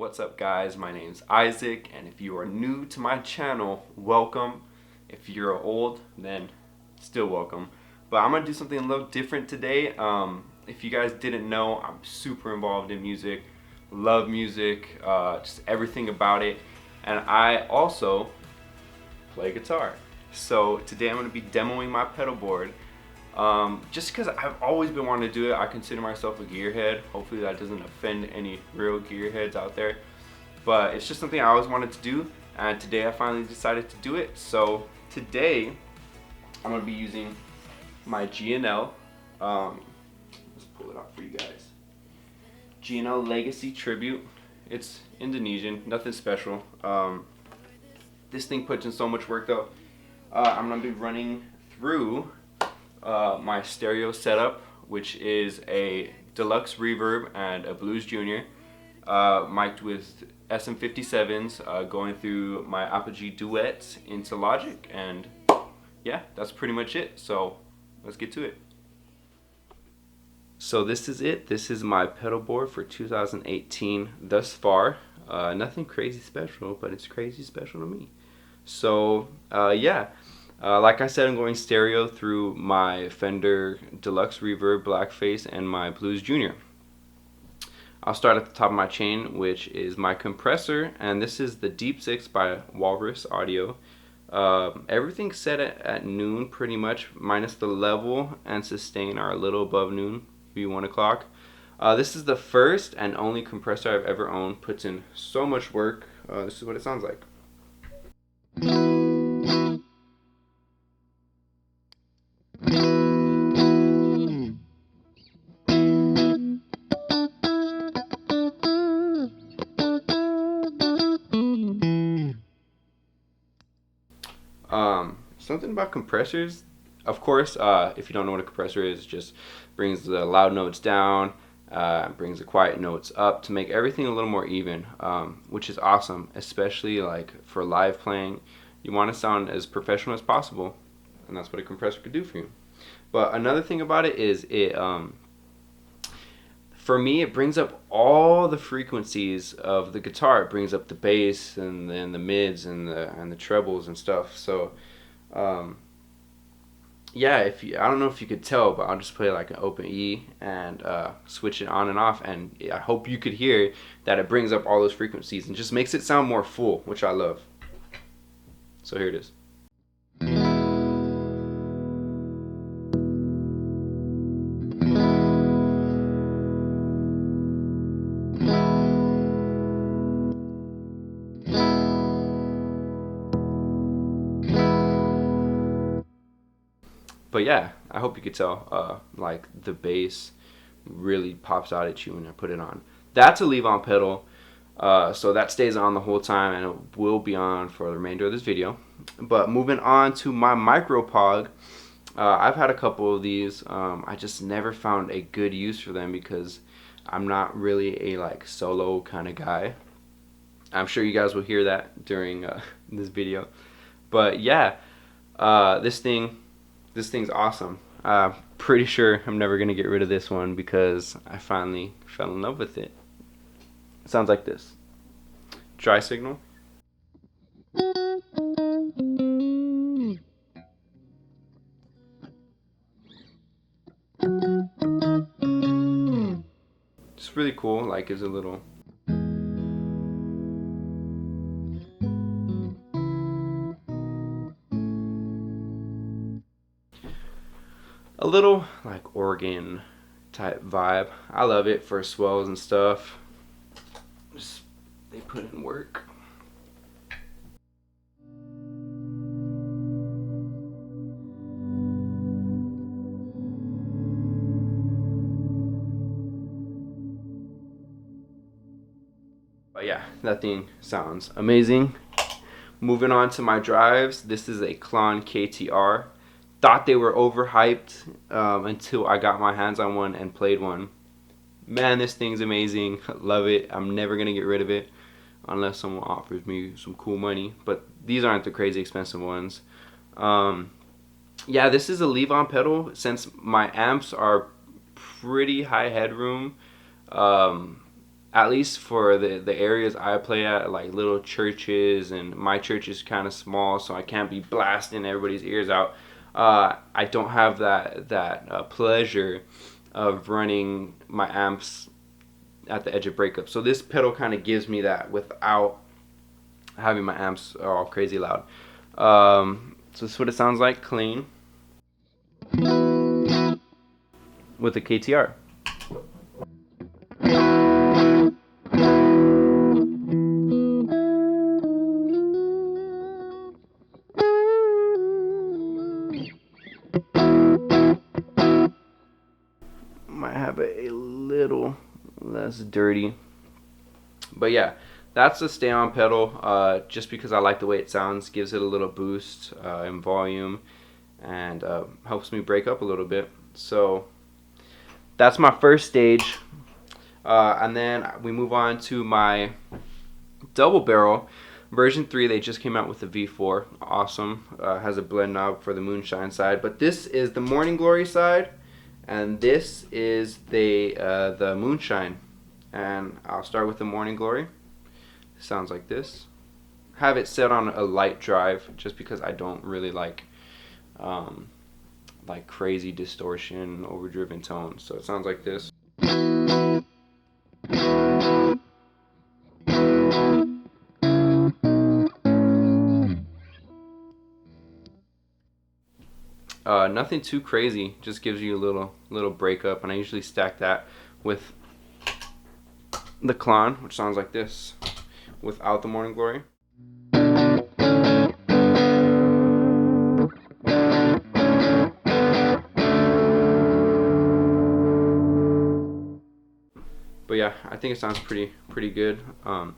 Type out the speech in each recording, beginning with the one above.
What's up guys, my name's Isaac, and if you are new to my channel, welcome. If you're old, then still welcome. But I'm gonna do something a little different today. If you guys didn't know, I'm super involved in music, love music, just everything about it. And I also play guitar. So today I'm gonna be demoing my pedal board. Just because I've always been wanting to do it. I consider myself a gearhead. Hopefully that doesn't offend any real gearheads out there. But it's just something I always wanted to do, and today I finally decided to do it. So today I'm going to be using my G&L. Let's pull it out for you guys. G&L Legacy Tribute. It's Indonesian, nothing special. This thing puts in so much work though. I'm going to be running through my stereo setup, which is a Deluxe Reverb and a Blues Junior, mic'd with SM57s, going through my Apogee duets into Logic, and yeah, that's pretty much it. So let's get to it. So this is it. This is my pedal board for 2018 thus far. Nothing crazy special, but it's crazy special to me. So yeah. Like I said, I'm going stereo through my Fender Deluxe Reverb Blackface and my Blues Junior. I'll start at the top of my chain, which is my compressor, and this is the DEEPSIX by Walrus Audio. Everything's set at noon pretty much, minus the level and sustain are a little above noon, maybe 1 o'clock. This is the first and only compressor I've ever owned. Puts in so much work. This is what it sounds like. Something about compressors, of course, if you don't know what a compressor is, it just brings the loud notes down, brings the quiet notes up to make everything a little more even, which is awesome, especially like for live playing. You want to sound as professional as possible, and that's what a compressor could do for you. But another thing about it is for me, it brings up all the frequencies of the guitar. It brings up the bass and then the mids and the trebles and stuff. So yeah, I don't know if you could tell, but I'll just play like an open E and switch it on and off, and I hope you could hear that it brings up all those frequencies and just makes it sound more full, which I love. So here it is. But yeah, I hope you could tell, like the bass really pops out at you when I put it on. That's a leave-on pedal, so that stays on the whole time, and it will be on for the remainder of this video. But moving on to my micropog, I've had a couple of these. I just never found a good use for them because I'm not really a like solo kind of guy. I'm sure you guys will hear that during this video. But yeah, this thing's awesome. Pretty sure I'm never gonna get rid of this one because I finally fell in love with it. It sounds like this. Dry signal. It's really cool, like gives a little like organ type vibe. I love it for swells and stuff. Just they put in work. But yeah, that thing sounds amazing. Moving on to my drives, this is a KLON KTR. Thought they were overhyped until I got my hands on one and played one. Man, this thing's amazing. Love it. I'm never gonna get rid of it unless someone offers me some cool money. But these aren't the crazy expensive ones. Yeah, this is a leave-on pedal. Since my amps are pretty high headroom, at least for the areas I play at, like little churches, and my church is kind of small, so I can't be blasting everybody's ears out. I don't have that pleasure of running my amps at the edge of breakup. So this pedal kind of gives me that without having my amps all crazy loud. So this is what it sounds like clean with the KTR. Might have it a little less dirty, but yeah, that's the stay on pedal. Just because I like the way it sounds, gives it a little boost in volume, and helps me break up a little bit. So that's my first stage, and then we move on to my double barrel version 3. They just came out with the V4. Awesome. Has a blend knob for the moonshine side, but this is the Morning Glory side, and this is the moonshine. And I'll start with the Morning Glory. Sounds like this. Have it set on a light drive just because I don't really like crazy distortion, overdriven tones. So it sounds like this. Nothing too crazy, just gives you a little breakup, and I usually stack that with the KLON, which sounds like this, without the Morning Glory. But yeah, I think it sounds pretty good. And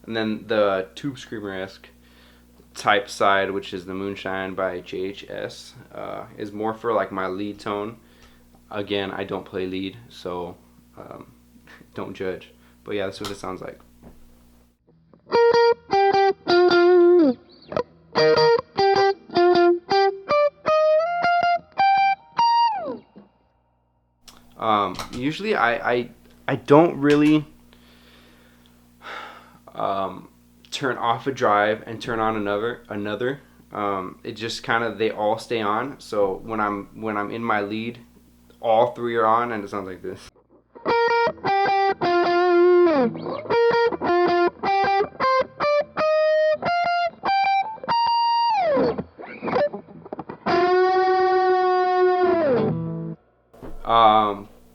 then the Tube Screamer-esque type side, which is the Moonshine by JHS, is more for like my lead tone. Again, I don't play lead, so don't judge. But yeah, that's what it sounds like. Usually I don't really turn off a drive and turn on another. It just kind of, they all stay on. So when I'm in my lead, all three are on, and it sounds like this.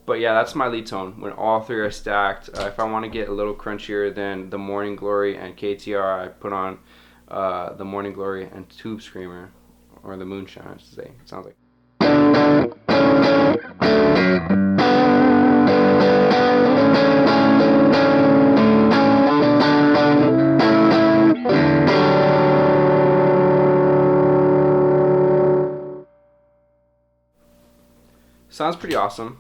But yeah, that's my lead tone when all three are stacked. If I want to get a little crunchier than the Morning Glory and KTR, I put on the Morning Glory and Tube Screamer, or the Moonshine, I should say. It sounds like. Sounds pretty awesome.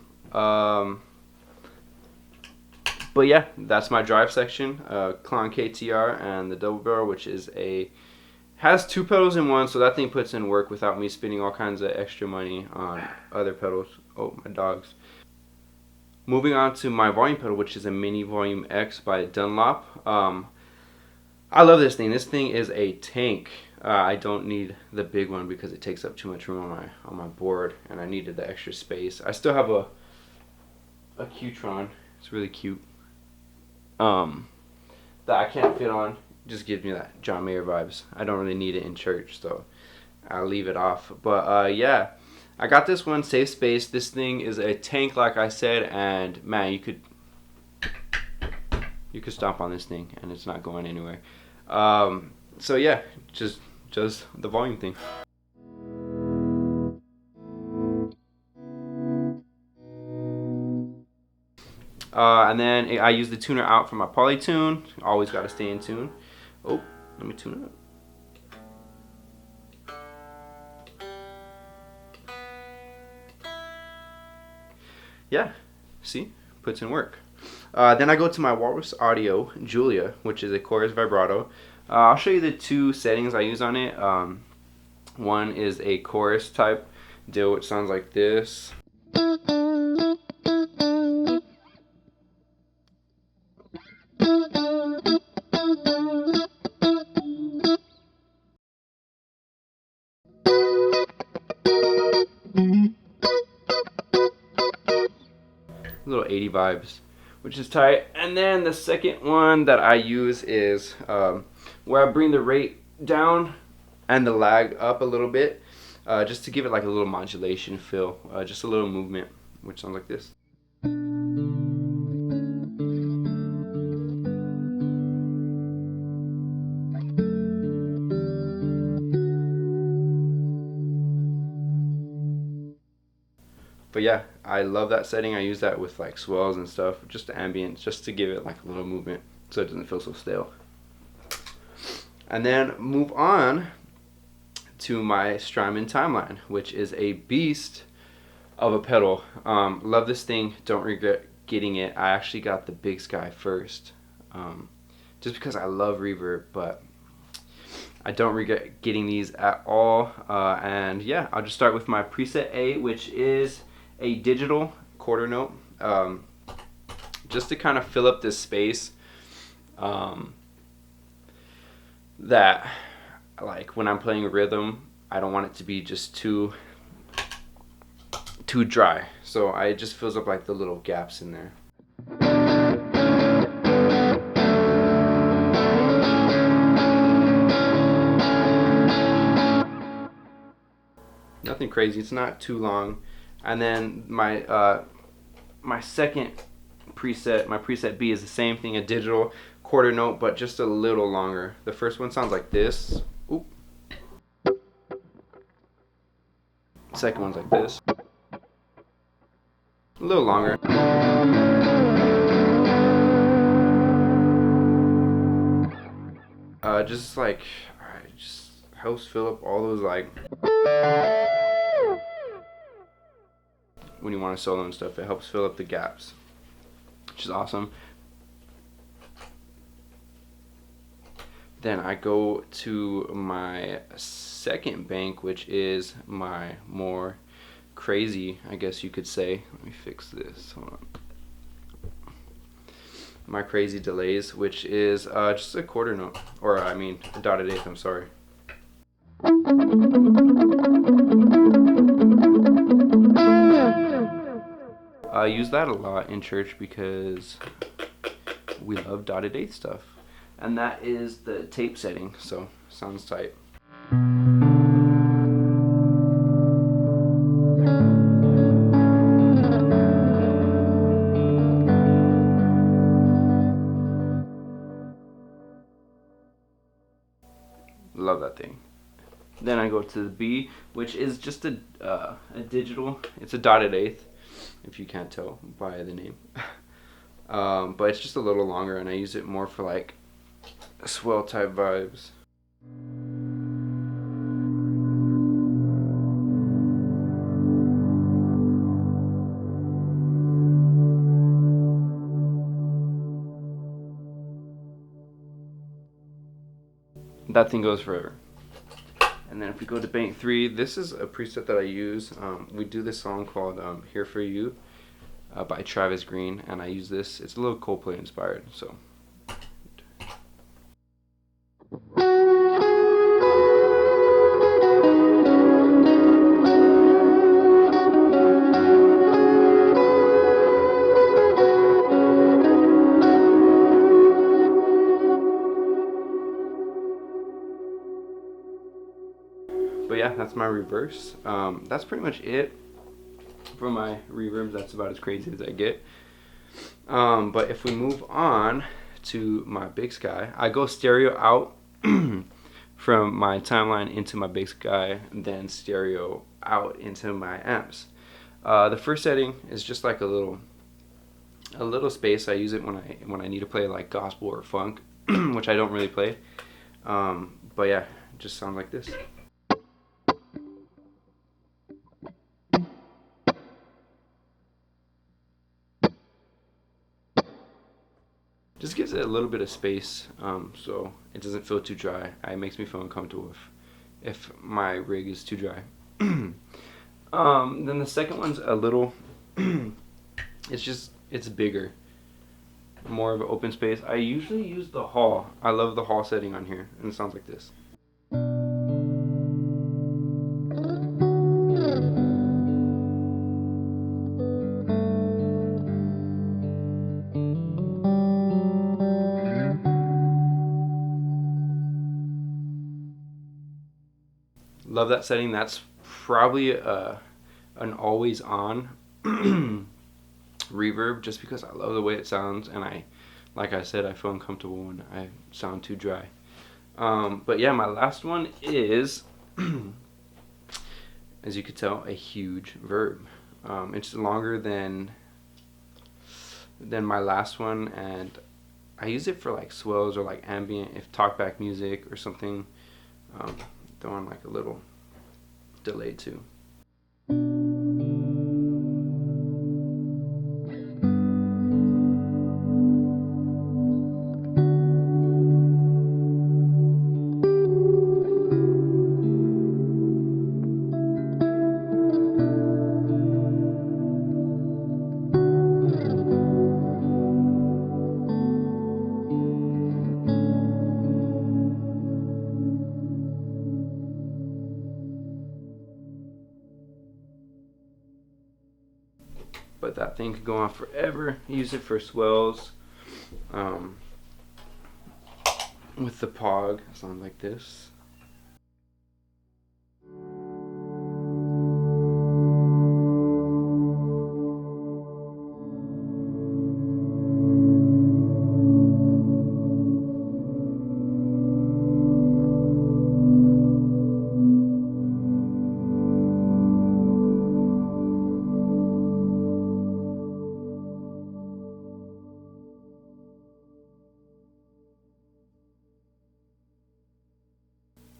But yeah, that's my drive section. KLON KTR and the double barrel, which is has two pedals in one, so that thing puts in work without me spending all kinds of extra money on other pedals. Oh, my dogs. Moving on to my volume pedal, which is a Mini Volume X by Dunlop. I love this thing. This thing is a tank. I don't need the big one because it takes up too much room on my board, and I needed the extra space. I still have a Qtron. It's really cute. That I can't fit on. Just gives me that John Mayer vibes. I don't really need it in church, so I'll leave it off. But yeah, I got this one, safe space. This thing is a tank, like I said, and man, you could stomp on this thing and it's not going anywhere. So yeah, just the volume thing. And then I use the tuner out for my polytune. Always got to stay in tune. Oh, let me tune it up. Yeah, see, puts in work. Then I go to my Walrus Audio Julia, which is a chorus vibrato. I'll show you the two settings I use on it. One is a chorus type deal, which sounds like this. 80 vibes, which is tight. And then the second one that I use is where I bring the rate down and the lag up a little bit, just to give it like a little modulation feel, just a little movement, which sounds like this. But yeah, I love that setting. I use that with like swells and stuff, just ambient, just to give it like a little movement so it doesn't feel so stale. And then move on to my Strymon Timeline, which is a beast of a pedal. Love this thing, don't regret getting it. I actually got the Big Sky first, just because I love reverb, but I don't regret getting these at all. And yeah, I'll just start with my preset A, which is a digital quarter note, just to kind of fill up this space, that like when I'm playing rhythm, I don't want it to be just too dry, so it just fills up like the little gaps in there. Nothing crazy, it's not too long. And then my my second preset, my preset B, is the same thing, a digital quarter note, but just a little longer. The first one sounds like this. Oop. Second one's like this. A little longer. Just like, just helps fill up all those like, when you want to solo and stuff, it helps fill up the gaps, which is awesome. Then I go to my second bank, which is my more crazy, I guess you could say. Let me fix this, hold on. My crazy delays, which is just a quarter note, or I mean a dotted eighth, I'm sorry. I use that a lot in church because we love dotted eighth stuff. And that is the tape setting, so sounds tight. Love that thing. Then I go to the B, which is just a digital. It's a dotted eighth, if you can't tell by the name. But it's just a little longer, and I use it more for like swell type vibes. That thing goes forever. And then if we go to bank 3, this is a preset that I use. We do this song called Here For You by Travis Green, and I use this. It's a little Coldplay inspired, so. But yeah, that's my reverse. That's pretty much it for my reverbs. That's about as crazy as I get. But if we move on to my Big Sky, I go stereo out from my timeline into my Big Sky, and then stereo out into my amps. The first setting is just like a little space. I use it when I need to play like gospel or funk, which I don't really play. But yeah, it just sounds like this. Just gives it a little bit of space, so it doesn't feel too dry. It makes me feel uncomfortable if my rig is too dry. Then the second one's a little, it's bigger, more of an open space. I usually use the hall. I love the hall setting on here, and it sounds like this. love that setting. That's probably an always on reverb, just because I love the way it sounds, and like I said, I feel uncomfortable when I sound too dry. But yeah, my last one is, as you could tell, a huge verb. It's longer than my last one, and I use it for like swells or like ambient, if talkback music or something. Throw on like a little delay too. But that thing could go on forever. Use it for swells. With the POG, sound like this.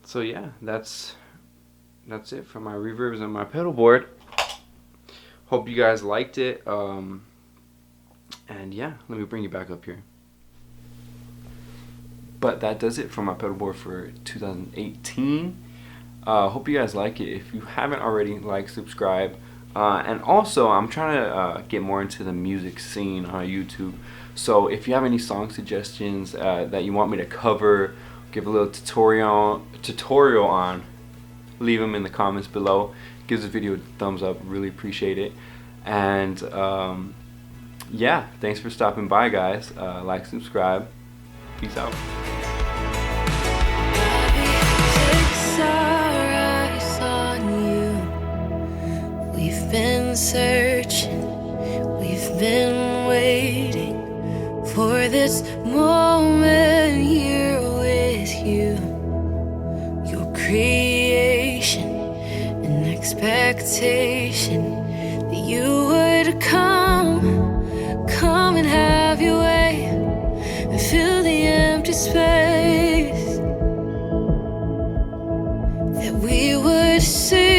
So yeah, that's it for my reverbs and my pedal board. Hope you guys liked it. And yeah, let me bring you back up here. But that does it for my pedal board for 2018. Hope you guys like it. If you haven't already, like, subscribe. And also, I'm trying to get more into the music scene on YouTube. So if you have any song suggestions that you want me to cover, give a little tutorial on, leave them in the comments below. Gives the video a thumbs up, really appreciate it. And yeah, thanks for stopping by, guys. Like, subscribe, peace out. We've been searching, we've been waiting for this moment here with you. Your creation, an expectation that you would come and have your way and fill the empty space, that we would see